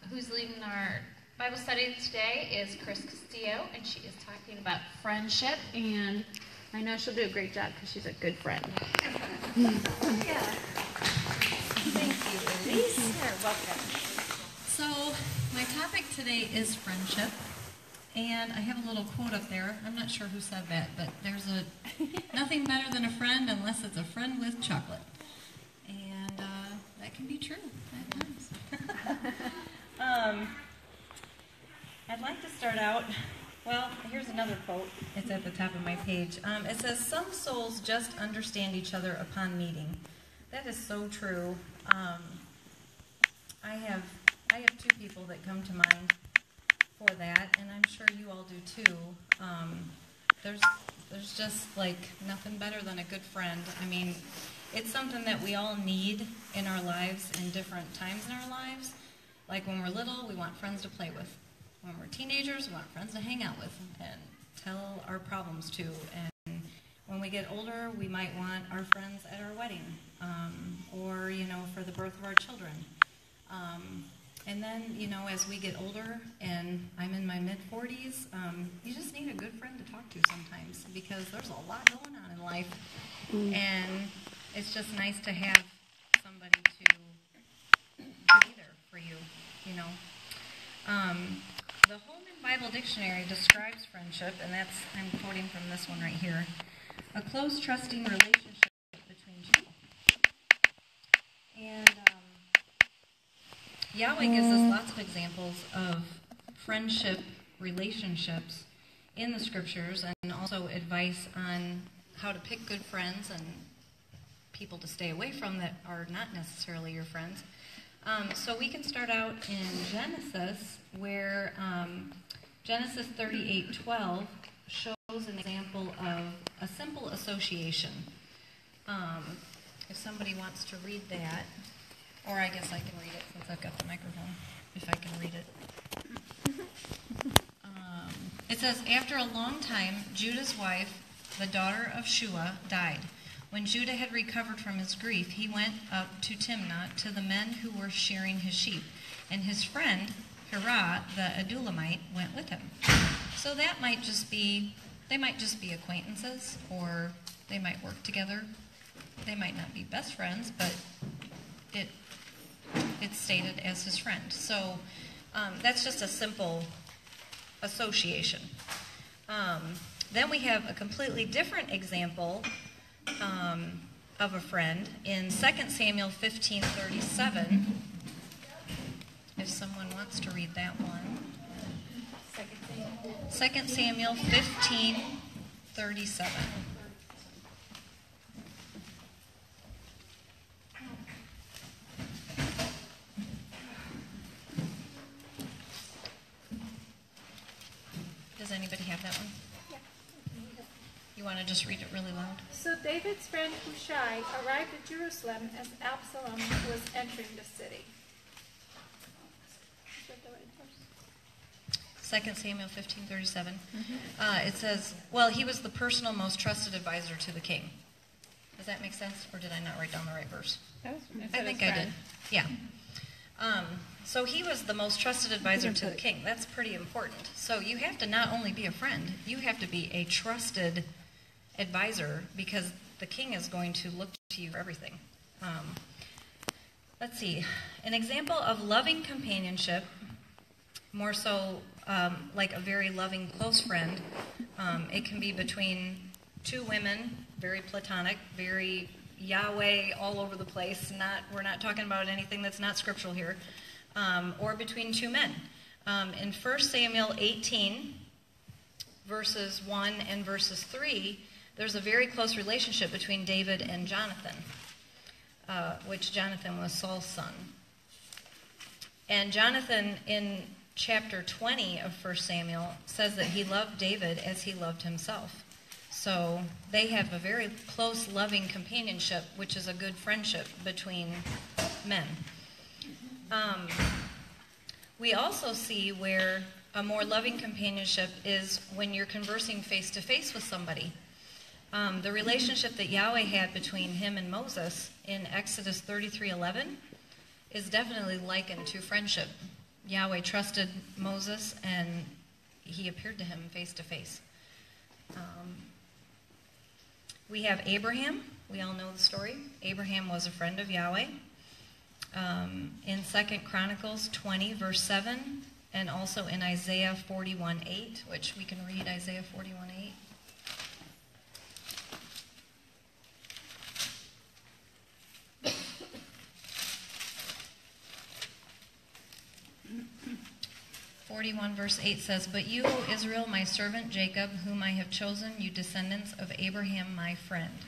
who's leading our Bible study today is Chris Castillo, and she is talking about friendship, and I know she'll do a great job because she's a good friend. Yeah. Thank you, Elise. You're welcome. So, my topic today is friendship, and I have a little quote up there. I'm not sure who said that, but there's nothing better than a friend unless it's a friend with chocolate. And that can be true at times. I'd like to start out, well, here's another quote. It's at the top of my page. It says, "Some souls just understand each other upon meeting." That is so true. I have two people that come to mind for that, and I'm sure you all do too. There's just like nothing better than a good friend. I mean, it's something that we all need in our lives in different times in our lives. Like when we're little, we want friends to play with. When we're teenagers, we want friends to hang out with and tell our problems to. And when we get older, we might want our friends at our wedding, or, for the birth of our children. And then, as we get older, and I'm in my mid-40s, you just need a good friend to talk to sometimes, because there's a lot going on in life. And it's just nice to have somebody to be there for you, The Holman Bible Dictionary describes friendship, and I'm quoting from this one right here, a close, trusting relationship between people. And Yahweh gives us lots of examples of friendship relationships in the scriptures, and also advice on how to pick good friends and people to stay away from that are not necessarily your friends. So we can start out in Genesis, where Genesis 38:12 shows an example of a simple association. If somebody wants to read that, or I guess I can read it since I've got the microphone, if I can read it. It says, "After a long time, Judah's wife, the daughter of Shua, died. When Judah had recovered from his grief, he went up to Timnah to the men who were shearing his sheep, and his friend, Hirah, the Adullamite, went with him." So they might just be acquaintances, or they might work together. They might not be best friends, but it's stated as his friend. So that's just a simple association. Then we have a completely different example of a friend in 2 Samuel 15:37. If someone wants to read that one. 2 Samuel 15:37. Does anybody have that one? Yeah. You want to just read it really loud? "So David's friend Hushai arrived at Jerusalem as Absalom was entering the city." Is that the right verse? 2 Samuel 15:37. It says, well, he was the personal most trusted advisor to the king. Does that make sense? Or did I not write down the right verse? I think I did. Yeah. So he was the most trusted advisor to the king. That's pretty important. So you have to not only be a friend, you have to be a trusted advisor, because the king is going to look to you for everything. Let's see. An example of loving companionship, more so like a very loving close friend, it can be between two women, very platonic, very Yahweh all over the place. We're not talking about anything that's not scriptural here. Or between two men. In 1 Samuel 18, verses 1 and verses 3, there's a very close relationship between David and Jonathan, which Jonathan was Saul's son. And Jonathan, in chapter 20 of 1 Samuel, says that he loved David as he loved himself. So they have a very close, loving companionship, which is a good friendship between men. We also see where a more loving companionship is when you're conversing face-to-face with somebody. The relationship that Yahweh had between him and Moses in Exodus 33:11 is definitely likened to friendship, Yahweh trusted Moses, and he appeared to him face to face. We have Abraham. We all know the story. Abraham was a friend of Yahweh. In 2 Chronicles 20, verse 7, and also in Isaiah 41:8, which we can read Isaiah 41:8. Verse 8 says, "But you, O Israel, my servant Jacob, whom I have chosen, you descendants of Abraham, my friend."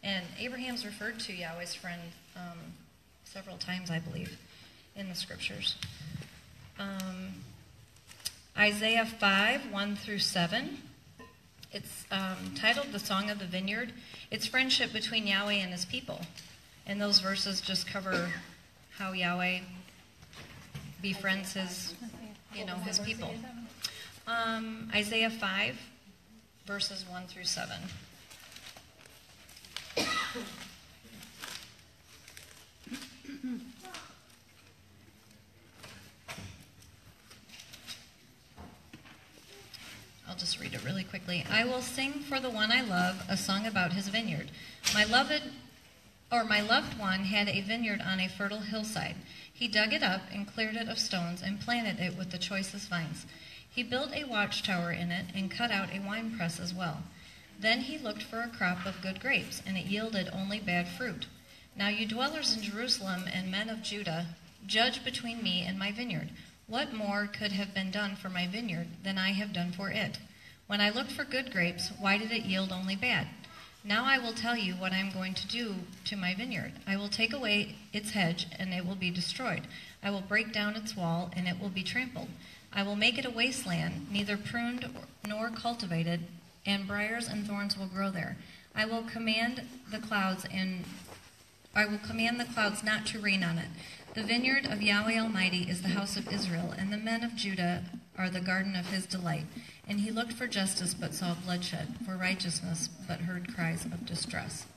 And Abraham's referred to Yahweh's friend several times, I believe, in the scriptures. Isaiah 5, 1 through 7. It's titled The Song of the Vineyard. It's friendship between Yahweh and his people. And those verses just cover how Yahweh befriends his people. Isaiah 5, verses 1 through 7. I'll just read it really quickly. "I will sing for the one I love a song about his vineyard. My loved one had a vineyard on a fertile hillside. He dug it up and cleared it of stones and planted it with the choicest vines. He built a watchtower in it and cut out a winepress as well. Then he looked for a crop of good grapes, and it yielded only bad fruit. Now you dwellers in Jerusalem and men of Judah, judge between me and my vineyard. What more could have been done for my vineyard than I have done for it? When I looked for good grapes, why did it yield only bad? Now I will tell you what I am going to do to my vineyard. I will take away its hedge, and it will be destroyed. I will break down its wall, and it will be trampled. I will make it a wasteland, neither pruned nor cultivated, and briars and thorns will grow there. I will command the clouds not to rain on it. The vineyard of Yahweh Almighty is the house of Israel, and the men of Judah are the garden of his delight. And he looked for justice, but saw bloodshed, for righteousness, but heard cries of distress."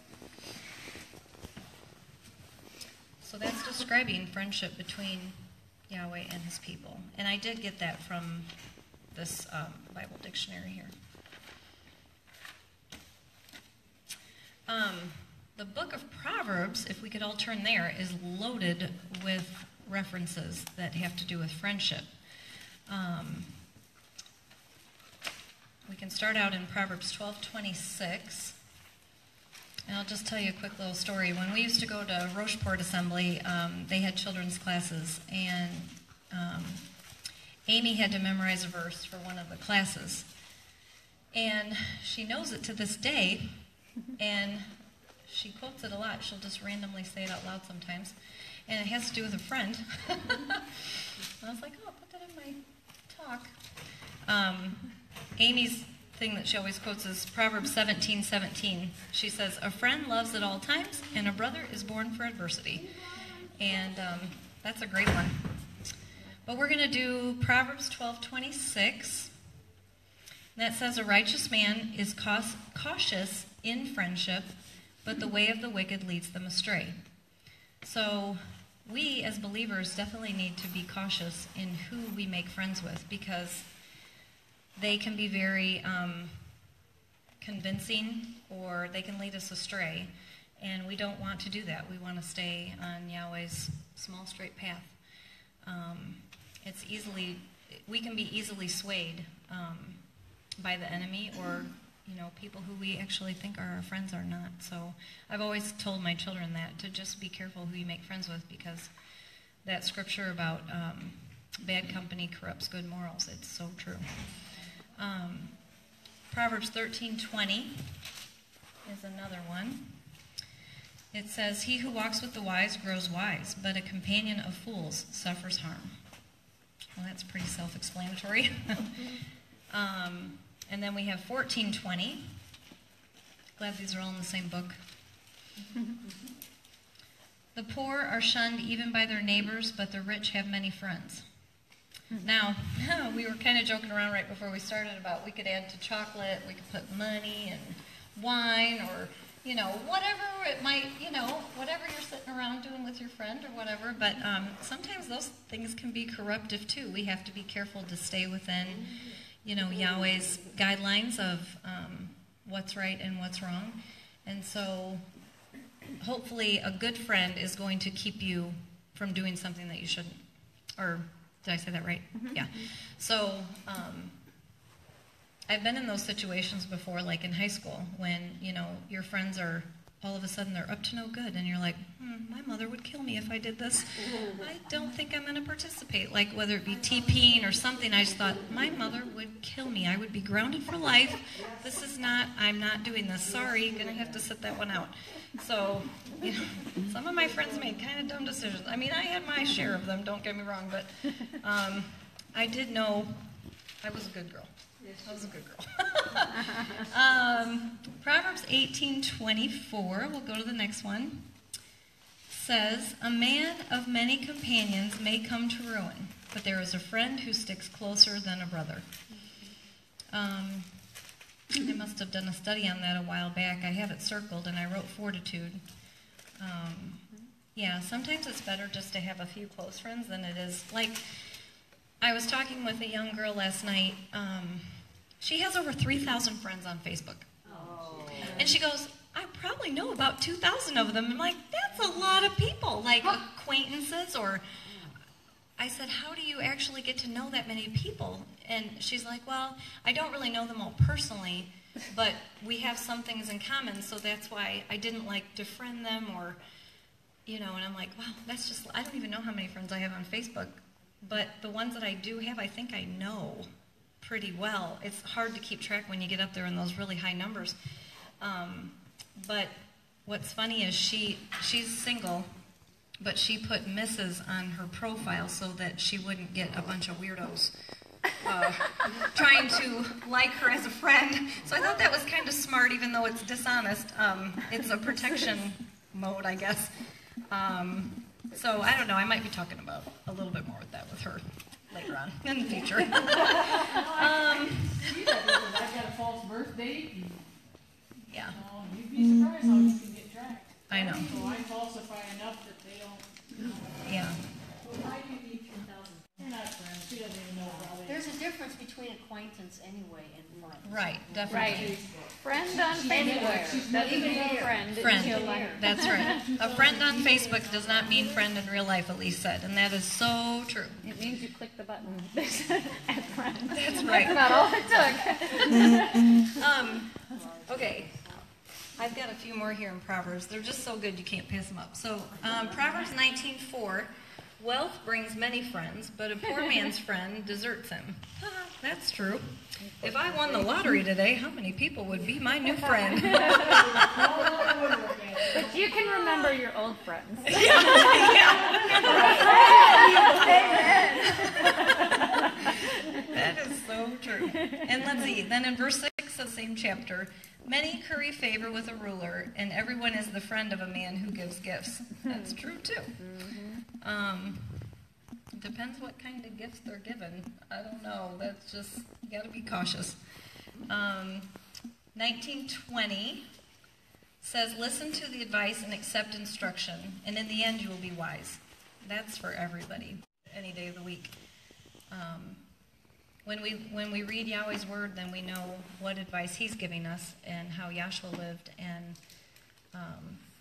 So that's describing friendship between Yahweh and his people. And I did get that from this Bible dictionary here. The book of Proverbs, if we could all turn there, is loaded with references that have to do with friendship. We can start out in Proverbs 12:26. And I'll just tell you a quick little story. When we used to go to Rocheport Assembly, they had children's classes, and Amy had to memorize a verse for one of the classes. And she knows it to this day, and she quotes it a lot. She'll just randomly say it out loud sometimes. And it has to do with a friend. And I was like, oh, I'll put that in my talk. Amy's thing that she always quotes is Proverbs 17:17. She says, "A friend loves at all times, and a brother is born for adversity." And that's a great one. But we're going to do Proverbs 12:26. That says, "A righteous man is cautious in friendship, but the way of the wicked leads them astray." So we as believers definitely need to be cautious in who we make friends with, because they can be very convincing, or they can lead us astray, and we don't want to do that. We want to stay on Yahweh's small, straight path. We can be easily swayed by the enemy, or people who we actually think are our friends are not. So I've always told my children that, to just be careful who you make friends with, because that scripture about bad company corrupts good morals, it's so true. Proverbs 13:20 is another one. It says, "He who walks with the wise grows wise, but a companion of fools suffers harm." Well, that's pretty self-explanatory. And then we have 14:20. Glad these are all in the same book. "The poor are shunned even by their neighbors, but the rich have many friends." Now, we were kind of joking around right before we started about we could add to chocolate, we could put money and wine, or whatever it might, whatever you're sitting around doing with your friend or whatever. But sometimes those things can be corruptive too. We have to be careful to stay within, Yahweh's guidelines of what's right and what's wrong. And so hopefully a good friend is going to keep you from doing something that you shouldn't. Or did I say that right? Mm-hmm. Yeah. So I've been in those situations before, like in high school, when, your friends are, all of a sudden, they're up to no good, and you're like, my mother would kill me if I did this. I don't think I'm going to participate. Like, whether it be TPing or something, I just thought, my mother would kill me. I would be grounded for life. I'm not doing this. Sorry, going to have to sit that one out. So, some of my friends made kind of dumb decisions. I mean, I had my share of them, don't get me wrong, but I did know I was a good girl. I was a good girl. Proverbs 18:24, we'll go to the next one, says, a man of many companions may come to ruin, but there is a friend who sticks closer than a brother. I must have done a study on that a while back. I have it circled, and I wrote fortitude. Sometimes it's better just to have a few close friends than it is. Like, I was talking with a young girl last night. She has over 3,000 friends on Facebook. Oh. And she goes, I probably know about 2,000 of them. I'm like, that's a lot of people, like acquaintances or... I said, how do you actually get to know that many people? And she's like, well, I don't really know them all personally, but we have some things in common, so that's why I didn't like to friend them or, and I'm like, wow, that's just, I don't even know how many friends I have on Facebook, but the ones that I do have, I think I know pretty well. It's hard to keep track when you get up there in those really high numbers. But what's funny is she's single, but she put Mrs. on her profile so that she wouldn't get a bunch of weirdos trying to like her as a friend. So I thought that was kind of smart, even though it's dishonest. It's a protection mode, I guess. So I don't know. I might be talking about a little bit more with that with her later on in the future. I've got a false birth date. Yeah. You'd be surprised how you can get tracked. I know. So I falsify enough that they don't. Yeah. Well, why do you need 3,000? They're not friends. She doesn't even know probably. There's a difference between acquaintance anyway and friends. Right, definitely. Right. Friend on Facebook doesn't mean friend in real life. That's right. A friend on Facebook does not mean friend in real life, Elise said, and that is so true. It means you click the button that says add friend. That's right. That's about all it took. Okay. I've got a few more here in Proverbs. They're just so good you can't pass them up. So Proverbs 19:4, wealth brings many friends, but a poor man's friend deserts him. That's true. If I won the lottery today, how many people would be my new friend? But you can remember your old friends. That is so true. And let's see, then in verse 6 of the same chapter, many curry favor with a ruler, and everyone is the friend of a man who gives gifts. That's true, too. Depends what kind of gifts they're given. I don't know. That's just, you got to be cautious. 19:20 says, listen to the advice and accept instruction, and in the end you will be wise. That's for everybody, any day of the week. When we read Yahweh's word, then we know what advice he's giving us and how Yahshua lived, and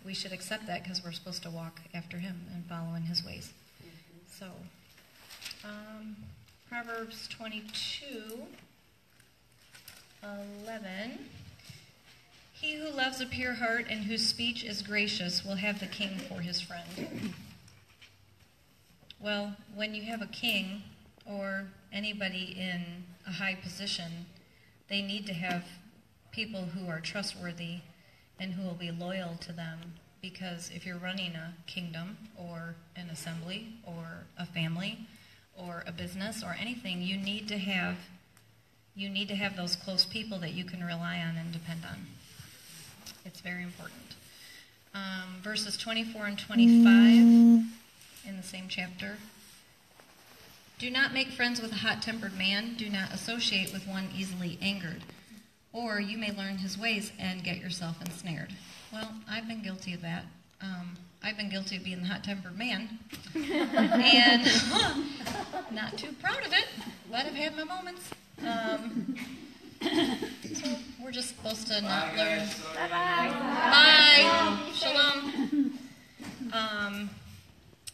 we should accept that because we're supposed to walk after him and follow in his ways. So, Proverbs 22:11. He who loves a pure heart and whose speech is gracious will have the king for his friend. Well, when you have a king or anybody in a high position, they need to have people who are trustworthy and who will be loyal to them, because if you're running a kingdom or an assembly or a family or a business or anything, you need to have those close people that you can rely on and depend on. It's very important. Verses 24 and 25 in the same chapter. Do not make friends with a hot-tempered man. Do not associate with one easily angered, or you may learn his ways and get yourself ensnared. Well, I've been guilty of that. I've been guilty of being the hot-tempered man. And not too proud of it, but I've had my moments. So we're just supposed to not learn. Bye. Shalom.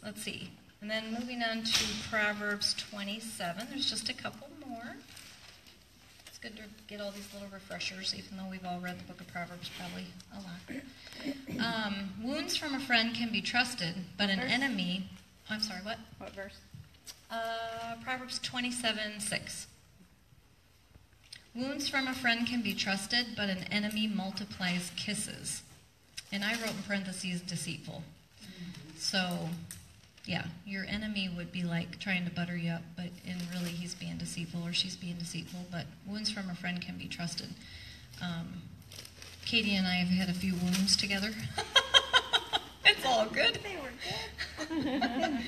Let's see. And then moving on to Proverbs 27. There's just a couple more. It's good to get all these little refreshers, even though we've all read the book of Proverbs probably a lot. Wounds from a friend can be trusted, but an enemy... I'm sorry, what? What verse? Proverbs 27:6. Wounds from a friend can be trusted, but an enemy multiplies kisses. And I wrote in parentheses, deceitful. So, yeah, your enemy would be like trying to butter you up, but really he's being deceitful or she's being deceitful. But wounds from a friend can be trusted. Katie and I have had a few wounds together. It's all good. They were good.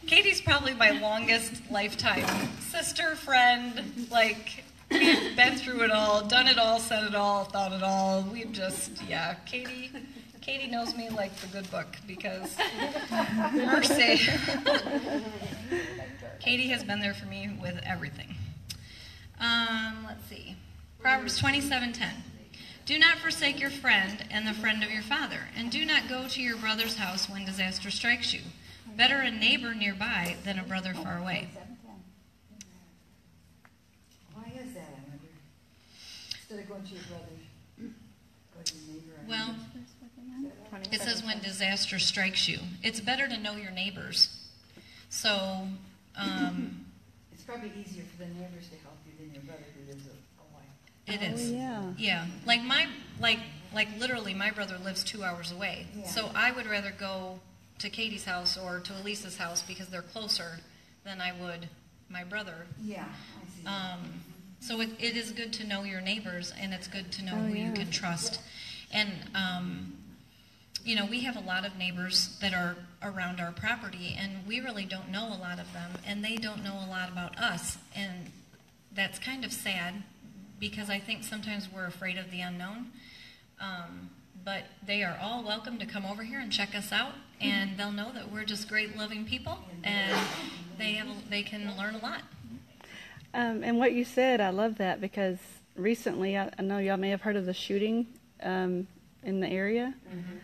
Katie's probably my longest lifetime sister, friend. Like, we've been through it all, done it all, said it all, thought it all. We've just, yeah, Katie knows me like the good book because mercy. Katie has been there for me with everything. Let's see. Proverbs 27:10. Do not forsake your friend and the friend of your father, and do not go to your brother's house when disaster strikes you. Better a neighbor nearby than a brother far away. Why is that, I wonder? Instead of going to your brother, go to your neighbor. Well, it says when disaster strikes you. It's better to know your neighbors. So, it's probably easier for the neighbors to help you than your brother who lives away. it is. Yeah. Like literally my brother lives 2 hours away. Yeah. So I would rather go to Katie's house or to Elisa's house because they're closer than I would my brother. Yeah, I see. So it is good to know your neighbors, and it's good to know who you can trust. And, we have a lot of neighbors that are around our property, and we really don't know a lot of them, and they don't know a lot about us. And that's kind of sad because I think sometimes we're afraid of the unknown. But they are all welcome to come over here and check us out, and they'll know that we're just great, loving people, and they can learn a lot. And what you said, I love that because recently, I know y'all may have heard of the shooting in the area. Mm-hmm.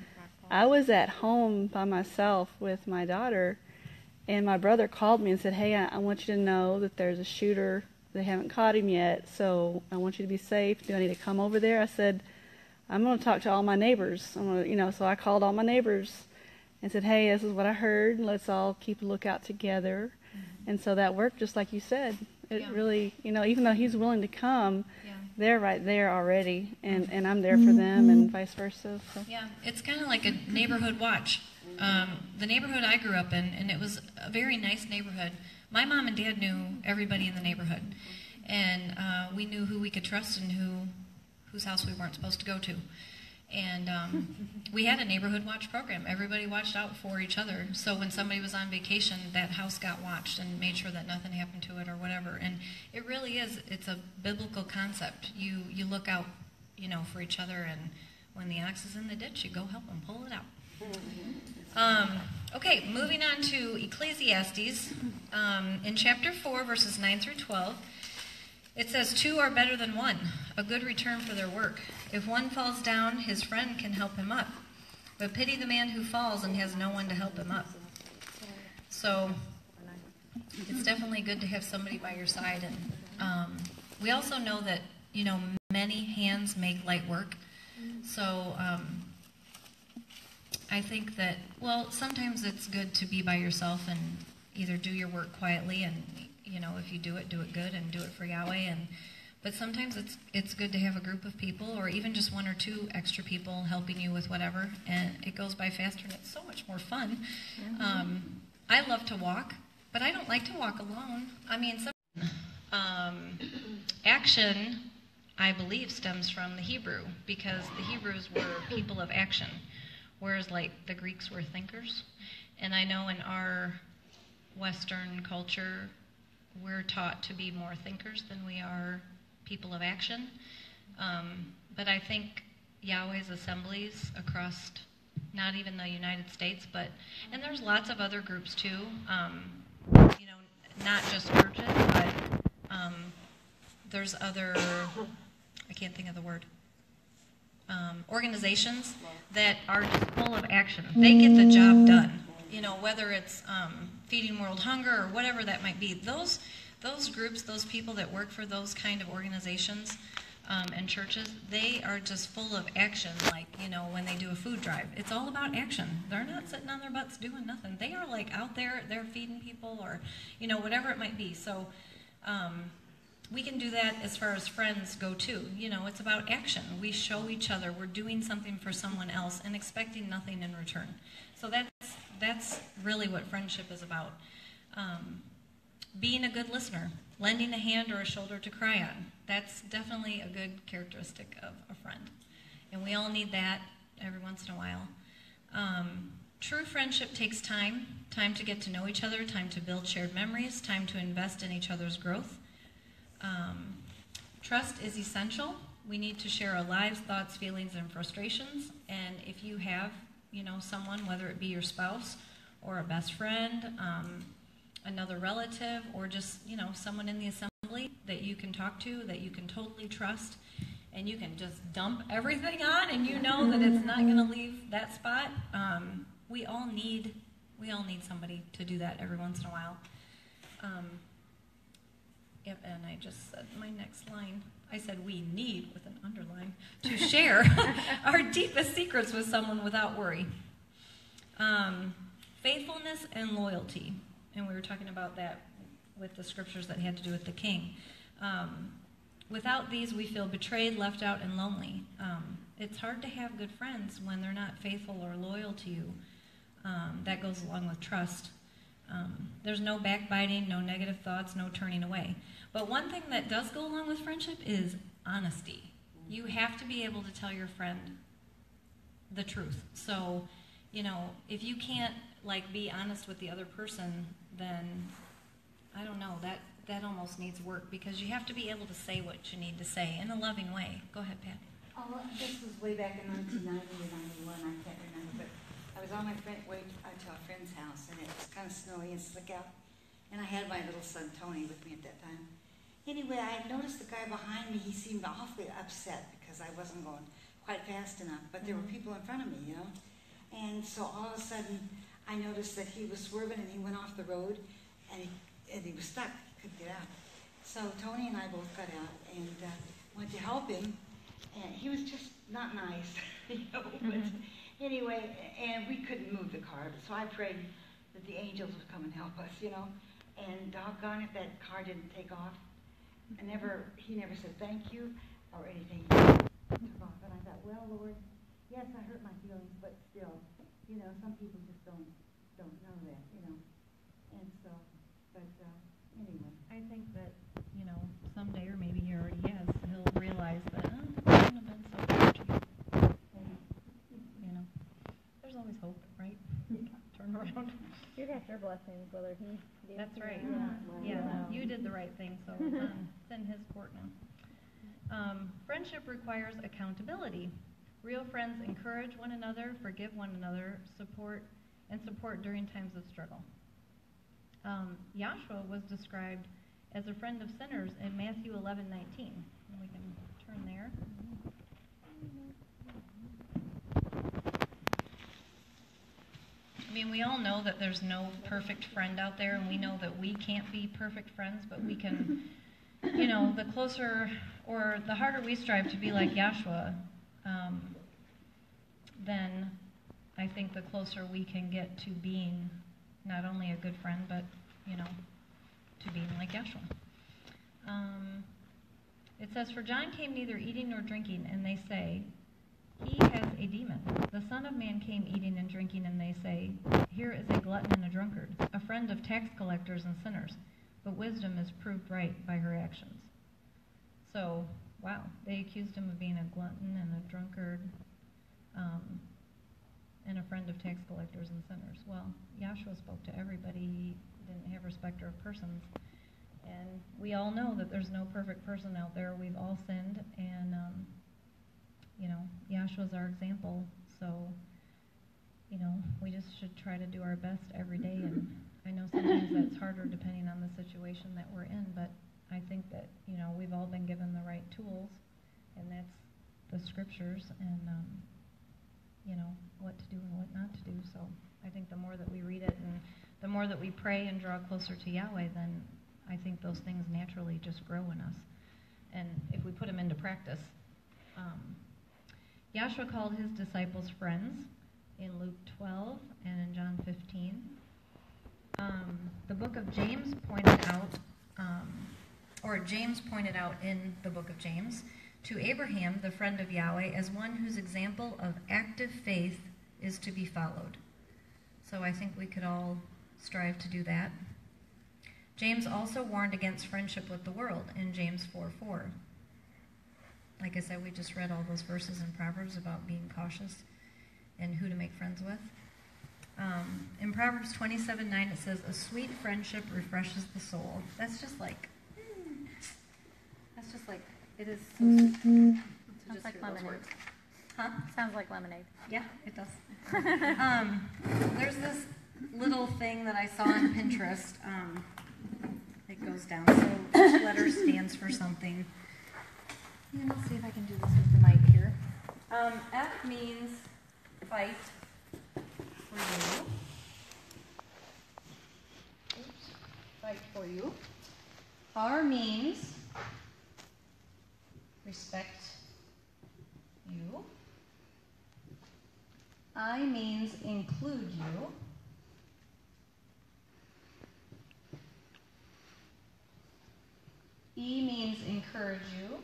I was at home by myself with my daughter, and my brother called me and said, hey, I want you to know that there's a shooter. They haven't caught him yet, so I want you to be safe. Do I need to come over there? I said, I'm going to talk to all my neighbors. So I called all my neighbors and said, hey, this is what I heard. Let's all keep a lookout together. Mm-hmm. And so that worked just like you said. It really, even though he's willing to come, they're right there already, and I'm there for them, and vice versa. So. Yeah, it's kind of like a neighborhood watch. The neighborhood I grew up in, and it was a very nice neighborhood. My mom and dad knew everybody in the neighborhood, and we knew who we could trust and whose house we weren't supposed to go to. And we had a neighborhood watch program. Everybody watched out for each other. So when somebody was on vacation, that house got watched and made sure that nothing happened to it or whatever. And it really is, it's a biblical concept. You look out, for each other, and when the ox is in the ditch, you go help them pull it out. Okay, moving on to Ecclesiastes. In chapter 4, verses 9 through 12, it says, 2 are better than 1, a good return for their work. If one falls down, his friend can help him up. But pity the man who falls and has no one to help him up. So it's definitely good to have somebody by your side. And we also know that, many hands make light work. So I think that, sometimes it's good to be by yourself and either do your work quietly and if you do it good and do it for Yahweh. But sometimes it's good to have a group of people or even just 1 or 2 extra people helping you with whatever. And it goes by faster and it's so much more fun. Mm-hmm. I love to walk, but I don't like to walk alone. I mean, action, I believe, stems from the Hebrew because the Hebrews were people of action, whereas the Greeks were thinkers. And I know in our Western culture, we're taught to be more thinkers than we are people of action. But I think Yahweh's assemblies across not even the United States, and there's lots of other groups too, not just churches, but there's other, I can't think of the word, organizations that are just full of action. They get the job done, whether it's feeding world hunger or whatever that might be. Those groups, those people that work for those kind of organizations and churches, they are just full of action, like, when they do a food drive. It's all about action. They're not sitting on their butts doing nothing. They are, like, out there, they're feeding people or, whatever it might be. So we can do that as far as friends go, too. It's about action. We show each other we're doing something for someone else and expecting nothing in return. So that's really what friendship is about. Being a good listener, lending a hand or a shoulder to cry on. That's definitely a good characteristic of a friend. And we all need that every once in a while. True friendship takes time to get to know each other, time to build shared memories, time to invest in each other's growth. Trust is essential. We need to share our lives, thoughts, feelings, and frustrations. And if you have, someone, whether it be your spouse or a best friend, another relative, or just, someone in the assembly that you can talk to, that you can totally trust, and you can just dump everything on, and that it's not going to leave that spot. We all need somebody to do that every once in a while. Yep, and I just said my next line. I said we need, with an underline, to share our deepest secrets with someone without worry. Faithfulness and loyalty. And we were talking about that with the scriptures that had to do with the king. Without these, we feel betrayed, left out, and lonely. It's hard to have good friends when they're not faithful or loyal to you. That goes along with trust. There's no backbiting, no negative thoughts, no turning away. But one thing that does go along with friendship is honesty. You have to be able to tell your friend the truth. So, if you can't, be honest with the other person, then, I don't know, that almost needs work, because you have to be able to say what you need to say in a loving way. Go ahead, Pat. Oh, this was way back in 1990 or 91, I can't remember, but I was on my way out to a friend's house, and it was kind of snowy and slick out, and I had my little son Tony with me at that time. Anyway, I noticed the guy behind me, he seemed awfully upset because I wasn't going quite fast enough, but there were people in front of me, and so all of a sudden I noticed that he was swerving and he went off the road, and he was stuck, he couldn't get out. So Tony and I both got out and went to help him, and he was just not nice, but anyway, and we couldn't move the car, so I prayed that the angels would come and help us, and doggone it, that car didn't take off. He never said thank you or anything. He took off, and I thought, well, Lord, yes, I hurt my feelings, but still, some people just don't know that, and so, but anyway. I think that, someday, or maybe he already has, he'll realize that, I shouldn't have been so fair to you. There's always hope, right? Turn around. You got your blessings, whether he did. That's right. Yeah. You did the right thing, so it's in his court now. Friendship requires accountability. Real friends encourage one another, forgive one another, support during times of struggle. Yahshua was described as a friend of sinners in Matthew 11:19. And we can turn there. I mean, we all know that there's no perfect friend out there, and we know that we can't be perfect friends, but we can, the closer or the harder we strive to be like Yahshua, then I think the closer we can get to being not only a good friend, but, to being like Yahshua. It says, "For John came neither eating nor drinking, and they say, he has a demon. The Son of Man came eating and drinking, and they say, here is a glutton and a drunkard, a friend of tax collectors and sinners. But wisdom is proved right by her actions." So, wow, they accused him of being a glutton and a drunkard, and a friend of tax collectors and sinners. Well, Yahshua spoke to everybody. He didn't have respecter of persons. And we all know that there's no perfect person out there. We've all sinned, and Yahshua's our example, so, we just should try to do our best every day. And I know sometimes that's harder depending on the situation that we're in, but I think that, we've all been given the right tools, and that's the scriptures, and, what to do and what not to do. So I think the more that we read it and the more that we pray and draw closer to Yahweh, then I think those things naturally just grow in us. And if we put them into practice. Yahshua called his disciples friends in Luke 12 and in John 15. The book of James pointed out, James pointed out in the book of James, to Abraham, the friend of Yahweh, as one whose example of active faith is to be followed. So I think we could all strive to do that. James also warned against friendship with the world in James 4:4. Like I said, we just read all those verses in Proverbs about being cautious and who to make friends with. In Proverbs 27:9 it says, "A sweet friendship refreshes the soul." That's just like it is so sweet to Sounds just like hear those lemonade. words. Huh? Sounds like lemonade. Yeah, it does. There's this little thing that I saw on Pinterest. It goes down. So each letter stands for something. And let's see if I can do this with the mic here. F means fight for you. Oops. Fight for you. R means respect you. I means include you. E means encourage you.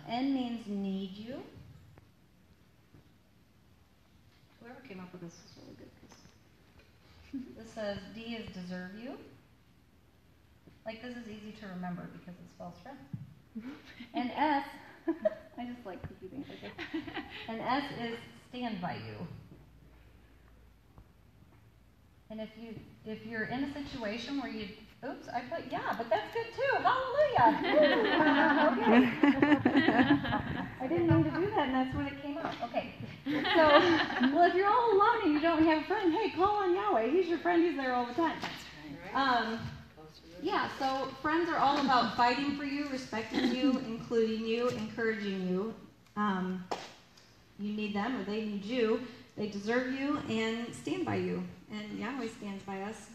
N means need you. Whoever came up with this is really good. This says D is deserve you. Like, this is easy to remember because it spells friend. And S, I just like cookie things like this. And S is stand by you. And if you're in a situation where you, oops, I put but that's good too. Hallelujah. Okay. I didn't mean to do that, and that's when it came out. Okay. So, well, if you're all alone and you don't have a friend, hey, call on Yahweh. He's your friend. He's there all the time. So friends are all about fighting for you, respecting you, including you, encouraging you. You need them or they need you. They deserve you and stand by you. And Yahweh stands by us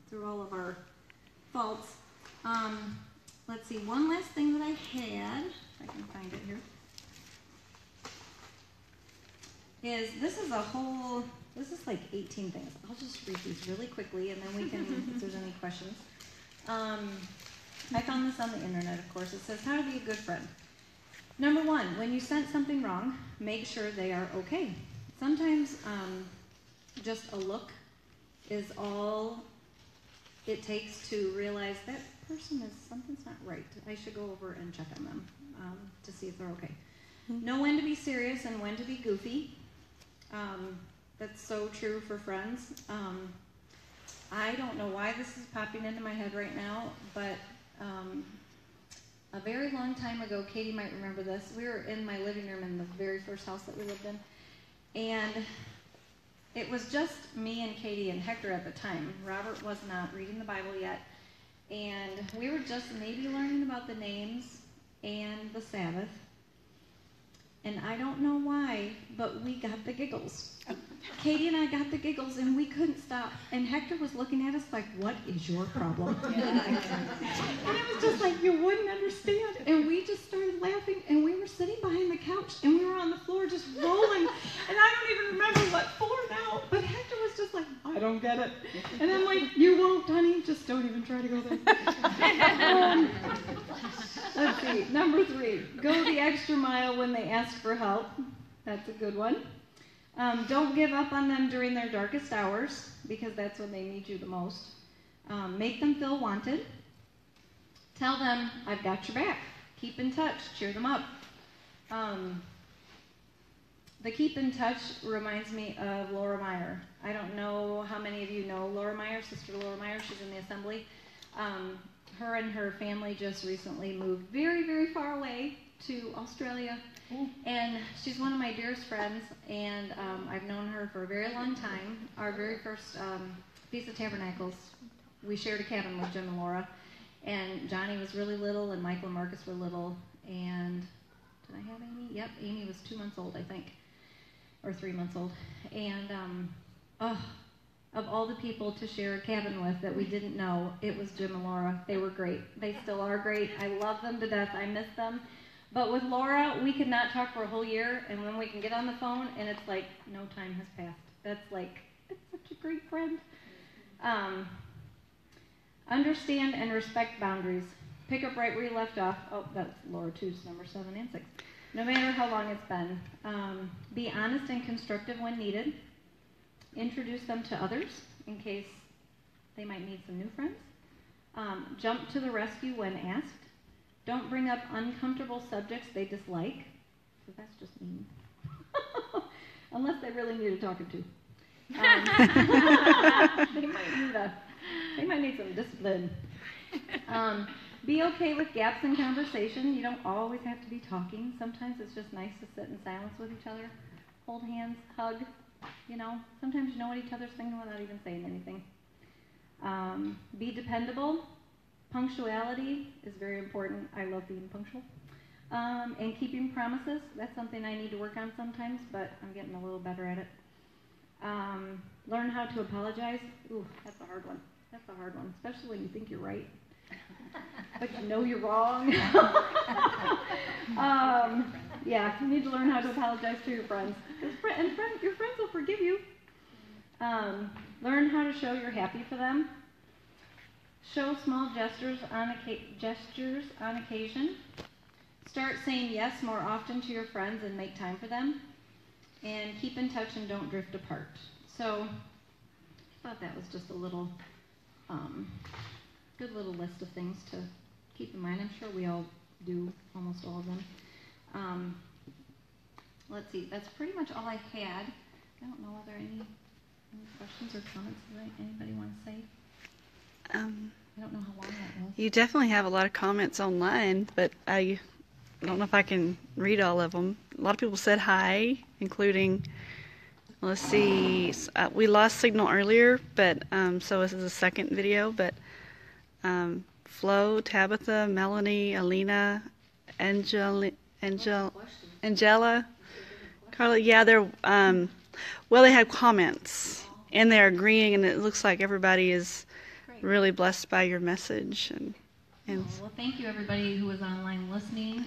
through all of our faults. Let's see, one last thing that I had, if I can find it here, is this is like 18 things. I'll just read these really quickly and then we can, if there's any questions. I found this on the internet, of course. It says, how to be a good friend. Number 1, when you sense something wrong, make sure they are okay. Sometimes just a look is all it takes to realize that something's not right. I should go over and check on them to see if they're okay. Know when to be serious and when to be goofy. That's so true for friends. I don't know why this is popping into my head right now, but a very long time ago, Katie might remember this, we were in my living room in the very first house that we lived in, and it was just me and Katie and Hector at the time. Robert was not reading the Bible yet, and we were just maybe learning about the names and the Sabbath, and I don't know why, but we got the giggles. Katie and I got the giggles, and we couldn't stop. And Hector was looking at us like, what is your problem? And it was just like, you wouldn't understand. And we just started laughing, and we were sitting behind the couch, and we were on the floor just rolling. And I don't even remember what for now, but Hector was just like, I don't get it. And I'm like, you won't, honey. Just don't even try to go there. Let's see. Number 3, go the extra mile when they ask for help. That's a good one. Don't give up on them during their darkest hours, because that's when they need you the most. Make them feel wanted. Tell them, I've got your back. Keep in touch. Cheer them up. The keep in touch reminds me of Laura Meyer. I don't know how many of you know Laura Meyer, Sister Laura Meyer. She's in the assembly. her and her family just recently moved very, very far away to Australia. And she's one of my dearest friends, and I've known her for a very long time. Our very first Feast of Tabernacles, we shared a cabin with Jim and Laura. And Johnny was really little, and Michael and Marcus were little. And did I have Amy? Yep, Amy was 2 months old, I think, or 3 months old. And of all the people to share a cabin with that we didn't know, it was Jim and Laura. They were great. They still are great. I love them to death. I miss them. But with Laura, we could not talk for a whole year, and when we can get on the phone, and it's like no time has passed. That's such a great friend. Understand and respect boundaries. Pick up right where you left off. Oh, that's Laura 2's number 7 and 6. No matter how long it's been. Be honest and constructive when needed. Introduce them to others in case they might need some new friends. Jump to the rescue when asked. Don't bring up uncomfortable subjects they dislike. So that's just mean. Unless they really need a talking to. They might need some discipline. Be okay with gaps in conversation. You don't always have to be talking. Sometimes it's just nice to sit in silence with each other. Hold hands, hug. Sometimes you know what each other's thinking without even saying anything. Be dependable. Punctuality is very important. I love being punctual. And keeping promises. That's something I need to work on sometimes, but I'm getting a little better at it. Learn how to apologize. Ooh, that's a hard one. That's a hard one, especially when you think you're right, but you know you're wrong. Yeah, you need to learn how to apologize to your friends. Your friends will forgive you. Learn how to show you're happy for them. Show small gestures on occasion. Start saying yes more often to your friends and make time for them. And keep in touch and don't drift apart. So I thought that was just a little, good little list of things to keep in mind. I'm sure we all do almost all of them. Let's see, that's pretty much all I had. I don't know, are there any questions or comments that anybody want to say? I don't know how long that was. You definitely have a lot of comments online, but I don't know if I can read all of them. A lot of people said hi, including, let's see, we lost signal earlier, but so this is the second video, but Flo, Tabitha, Melanie, Alina, Angela, Carla, yeah, they're, well, they had comments, and they're agreeing, and it looks like everybody is really blessed by your message. And well, thank you, everybody who was online listening.